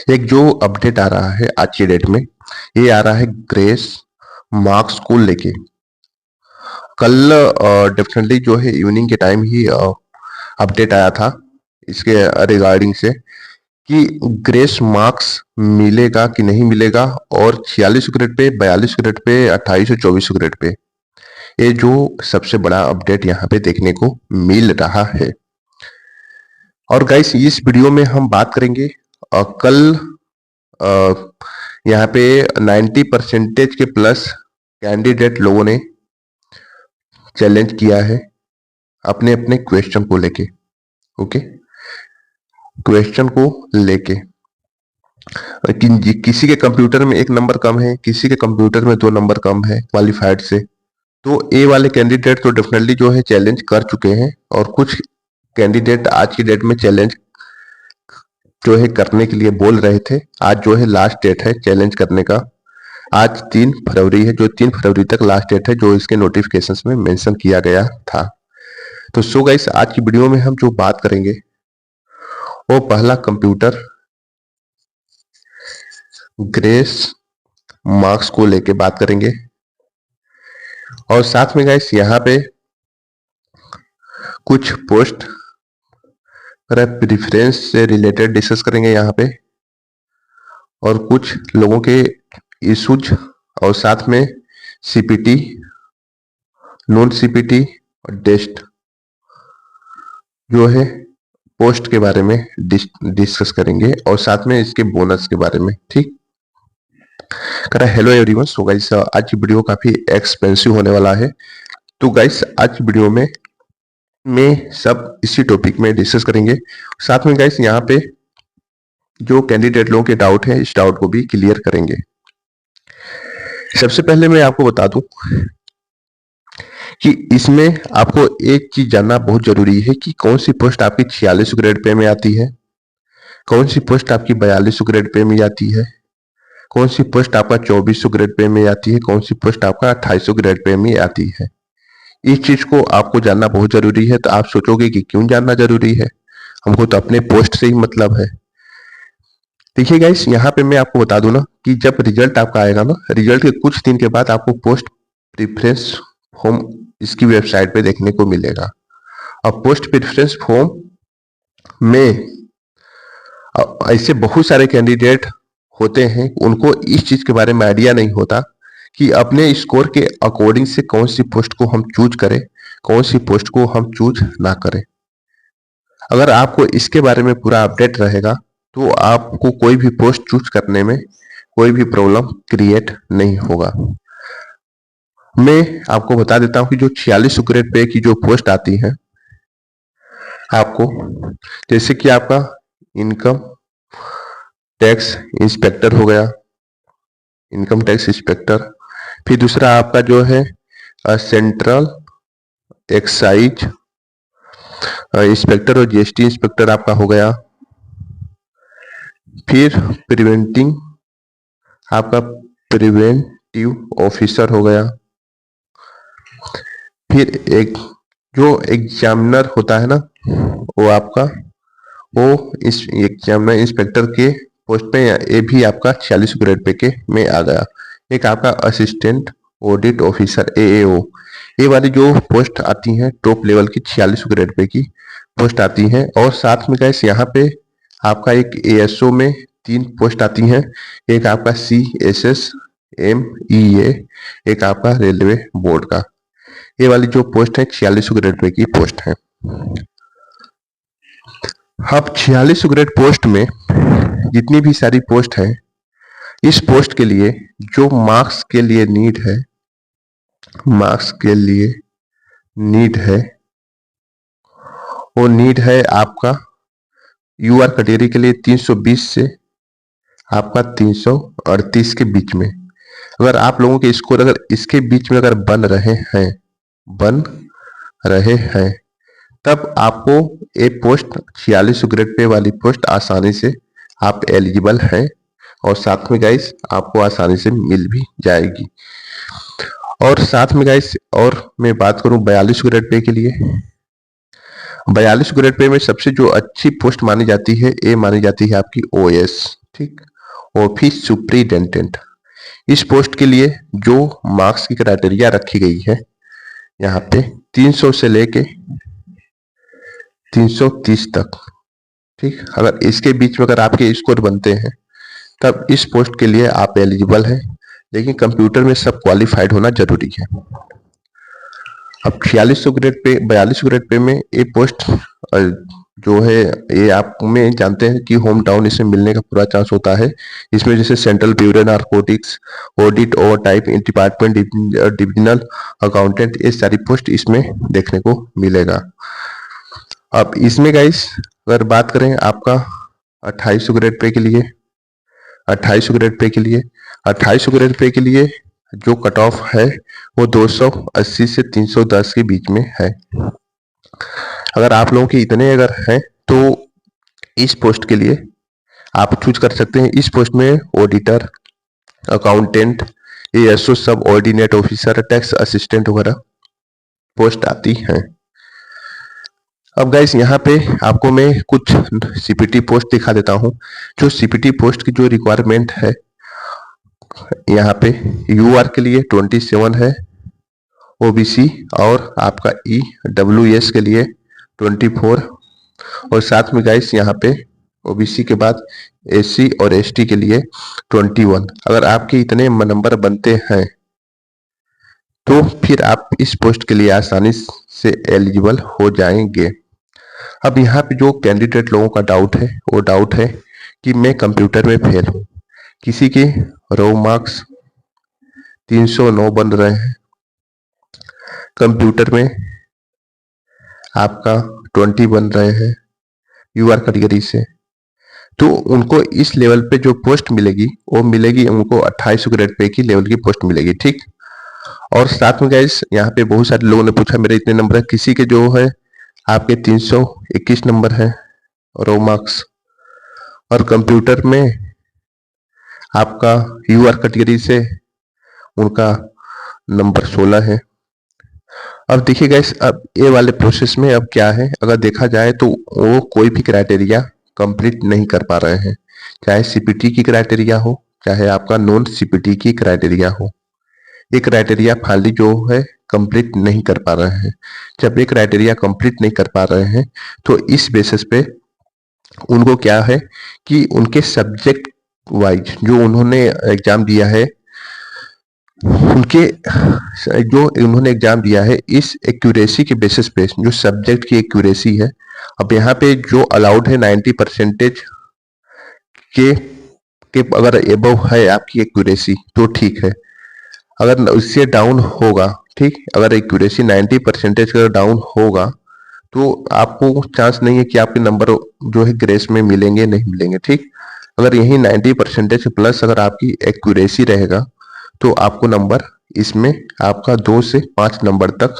एक जो अपडेट आ रहा है आज की डेट में, ये आ रहा है ग्रेस मार्क्स को लेके। कल डेफिनेटली जो है इवनिंग के टाइम ही अपडेट आया था इसके रिगार्डिंग से कि ग्रेस मार्क्स मिलेगा कि नहीं मिलेगा, और 46 ग्रेड पे, 42 ग्रेड पे, 28 और 24 ग्रेड पे। ये जो सबसे बड़ा अपडेट यहाँ पे देखने को मिल रहा है। और गाइस इस वीडियो में हम बात करेंगे कल यहाँ पे 90% के प्लस कैंडिडेट लोगों ने चैलेंज किया है अपने अपने क्वेश्चन को लेके। ओके, क्वेश्चन को लेके किसी के कंप्यूटर में 1 नंबर कम है, किसी के कंप्यूटर में 2 नंबर कम है क्वालिफाइड से। तो ए वाले कैंडिडेट तो डेफिनेटली जो है चैलेंज कर चुके हैं, और कुछ कैंडिडेट आज की डेट में चैलेंज जो है करने के लिए बोल रहे थे। आज जो है लास्ट डेट है चैलेंज करने का। आज 3 फरवरी है, जो 3 फरवरी तक लास्ट डेट है, जो इसके नोटिफिकेशंस में मेंशन किया गया था। तो सो गाइस आज की वीडियो में हम जो बात करेंगे वो पहला कंप्यूटर ग्रेस मार्क्स को लेके बात करेंगे, और साथ में गाइस यहाँ पे कुछ पोस्ट प्रेफरेंस से रिलेटेड डिस्कस करेंगे यहाँ पे, और कुछ लोगों के इश्यूज, और साथ में सीपीटी, नॉन सीपीटी और टेस्ट जो है पोस्ट के बारे में डिस्कस करेंगे, और साथ में इसके बोनस के बारे में। ठीक करा। Hello everyone. सो गाइस आज की वीडियो काफी एक्सपेंसिव होने वाला है। तो गाइस आज की वीडियो में सब इसी टॉपिक में डिस्कस करेंगे। साथ में गाइस यहाँ पे जो कैंडिडेट लोगों के डाउट है, इस डाउट को भी क्लियर करेंगे। सबसे पहले मैं आपको बता दूं कि इसमें आपको एक चीज जानना बहुत जरूरी है कि कौन सी पोस्ट आपकी 46 ग्रेड पे में आती है, कौन सी पोस्ट आपकी 42 ग्रेड पे में आती है, कौन सी पोस्ट आपका 2400 ग्रेड पे में आती है, कौन सी पोस्ट आपका 2800 ग्रेड पे में आती है। इस चीज को आपको जानना बहुत जरूरी है। तो आप सोचोगे कि क्यों जानना जरूरी है, हमको तो अपने पोस्ट से ही मतलब है। देखिए गाइस, यहाँ पे मैं आपको बता दूं ना कि जब रिजल्ट आपका आएगा ना, रिजल्ट के कुछ दिन के बाद आपको पोस्ट प्रेफरेंस फॉर्म इसकी वेबसाइट पे देखने को मिलेगा। अब पोस्ट प्रेफरेंस फॉर्म में ऐसे बहुत सारे कैंडिडेट होते हैं, उनको इस चीज के बारे में आइडिया नहीं होता कि अपने स्कोर के अकॉर्डिंग से कौन सी पोस्ट को हम चूज करें, कौन सी पोस्ट को हम चूज ना करें। अगर आपको इसके बारे में पूरा अपडेट रहेगा तो आपको कोई भी पोस्ट चूज करने में कोई भी प्रॉब्लम क्रिएट नहीं होगा। मैं आपको बता देता हूं कि जो 46 ग्रेड पे की जो पोस्ट आती है आपको, जैसे कि आपका इनकम टैक्स इंस्पेक्टर हो गया, इनकम टैक्स इंस्पेक्टर। फिर दूसरा आपका जो है सेंट्रल एक्साइज इंस्पेक्टर और जीएसटी इंस्पेक्टर आपका हो गया। फिर प्रिवेंटिंग आपका प्रिवेंटिव ऑफिसर हो गया। फिर एक जो एग्जामिनर होता है ना, वो आपका इस एग्जामिनर इंस्पेक्टर के पोस्ट पे ये भी आपका 46 ग्रेड पे के में आ गया। एक आपका असिस्टेंट ऑडिट ऑफिसर एएओ, ये वाली जो पोस्ट आती हैं टॉप लेवल की 46 ग्रेड पे की पोस्ट आती हैं। और साथ में गाइस यहाँ पे आपका एक एएसओ में 3 पोस्ट आती हैं, एक आपका CSS MEA, एक आपका रेलवे बोर्ड का। ये वाली जो पोस्ट है 46 ग्रेड पे की पोस्ट है। अब 46 ग्रेड पोस्ट में जितनी भी सारी पोस्ट है, इस पोस्ट के लिए जो मार्क्स के लिए नीड है, मार्क्स के लिए नीड है, वो नीड है आपका यूआर कैटेगरी के लिए 320 से आपका 338 के बीच में। अगर आप लोगों के स्कोर अगर इसके बीच में अगर बन रहे हैं तब आपको ये पोस्ट 46 ग्रेड पे वाली पोस्ट आसानी से आप एलिजिबल हैं, और साथ में गाइस आपको आसानी से मिल भी जाएगी। और साथ में गाइस और मैं बात करूं 42 ग्रेड पे के लिए, 42 ग्रेड पे में सबसे जो अच्छी पोस्ट मानी जाती है, ये मानी जाती है आपकी OS। ठीक। ऑफिस सुप्रिटेंडेंट, इस पोस्ट के लिए जो मार्क्स की क्राइटेरिया रखी गई है यहाँ पे 300 से लेके 330 तक, ठीक। अगर इसके बीच में अगर आपके स्कोर बनते हैं तब इस पोस्ट के लिए आप एलिजिबल हैं, लेकिन कंप्यूटर में सब क्वालिफाइड होना जरूरी है। अब 4600 ग्रेड पे 4200 ग्रेड पे में ये पोस्ट जो है ये आप में जानते हैं कि होम टाउन इसमें मिलने का पूरा चांस होता है। इसमें जैसे सेंट्रल ब्यूरो नारकोटिक्स, ऑडिट और type in department, divisional accountant, ये सारी पोस्ट इसमें देखने को मिलेगा। अब इसमें गाइस अगर बात करें आपका 2800 ग्रेड पे के लिए, 2800 ग्रेड पे के लिए 2800 ग्रेड पे के लिए जो कट ऑफ है वो 280 से 310 के बीच में है। अगर आप लोगों के इतने अगर हैं तो इस पोस्ट के लिए आप चूज कर सकते हैं। इस पोस्ट में ऑडिटर, अकाउंटेंट, एएसओ, सब ऑर्डिनेट ऑफिसर, टैक्स असिस्टेंट वगैरह पोस्ट आती हैं। अब गाइस यहाँ पे आपको मैं कुछ सीपीटी पोस्ट दिखा देता हूँ। जो सीपीटी पोस्ट की जो रिक्वायरमेंट है यहाँ पे यूआर के लिए 27 है, ओबीसी और आपका ईडब्ल्यूएस के लिए 24, और साथ में गाइस यहाँ पे ओबीसी के बाद एससी और एसटी के लिए 21। अगर आपके इतने नंबर बनते हैं तो फिर आप इस पोस्ट के लिए आसानी से एलिजिबल हो जाएंगे। अब यहाँ पे जो कैंडिडेट लोगों का डाउट है वो डाउट है कि मैं कंप्यूटर में फेल हूँ, किसी के रो मार्क्स 309 बन रहे हैं, कंप्यूटर में आपका 20 बन रहे हैं यूआर कैटेगरी से, तो उनको इस लेवल पे जो पोस्ट मिलेगी वो मिलेगी उनको 2800 ग्रेड पे की लेवल की पोस्ट मिलेगी, ठीक। और साथ में गाइस यहाँ पे बहुत सारे लोगों ने पूछा मेरे इतने नंबर है, किसी के जो है आपके 321 नंबर है रो मार्क्स, और कंप्यूटर में आपका यूआर कैटेगरी से उनका नंबर 16 है। अब देखिए गाइस अब ये वाले प्रोसेस में अब क्या है, अगर देखा जाए तो वो कोई भी क्राइटेरिया कंप्लीट नहीं कर पा रहे हैं, चाहे सीपीटी की क्राइटेरिया हो चाहे आपका नॉन सीपीटी की क्राइटेरिया हो, ये क्राइटेरिया फाइनली जो है कंप्लीट नहीं कर पा रहे हैं। जब ये क्राइटेरिया कंप्लीट नहीं कर पा रहे हैं तो इस बेसिस पे उनको क्या है कि उनके सब्जेक्ट वाइज जो उन्होंने एग्जाम दिया है, उनके जो उन्होंने एग्जाम दिया है इस एक्यूरेसी के बेसिस पे जो सब्जेक्ट की एक्यूरेसी है, अब यहाँ पे जो अलाउड है 90% के अगर एबव है आपकी एक्यूरेसी तो ठीक है, अगर उससे डाउन होगा, ठीक, अगर एक्यूरेसी 90% का डाउन होगा तो आपको चांस नहीं है कि आपके नंबर जो है ग्रेस में मिलेंगे नहीं मिलेंगे, ठीक। अगर यही 90% प्लस अगर आपकी एक्यूरेसी रहेगा तो आपको नंबर इसमें आपका 2 से 5 नंबर तक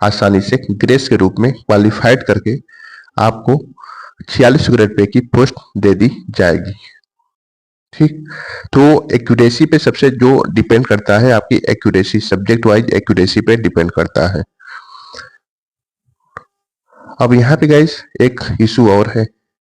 आसानी से ग्रेस के रूप में क्वालिफाइड करके आपको 46 ग्रेड पे की पोस्ट दे दी जाएगी, ठीक। तो एक्यूरेसी पे सबसे जो डिपेंड करता है आपकी एक्यूरेसी, सब्जेक्ट वाइज एक्यूरेसी पे डिपेंड करता है। अब यहाँ पे गाइस एक इशू और है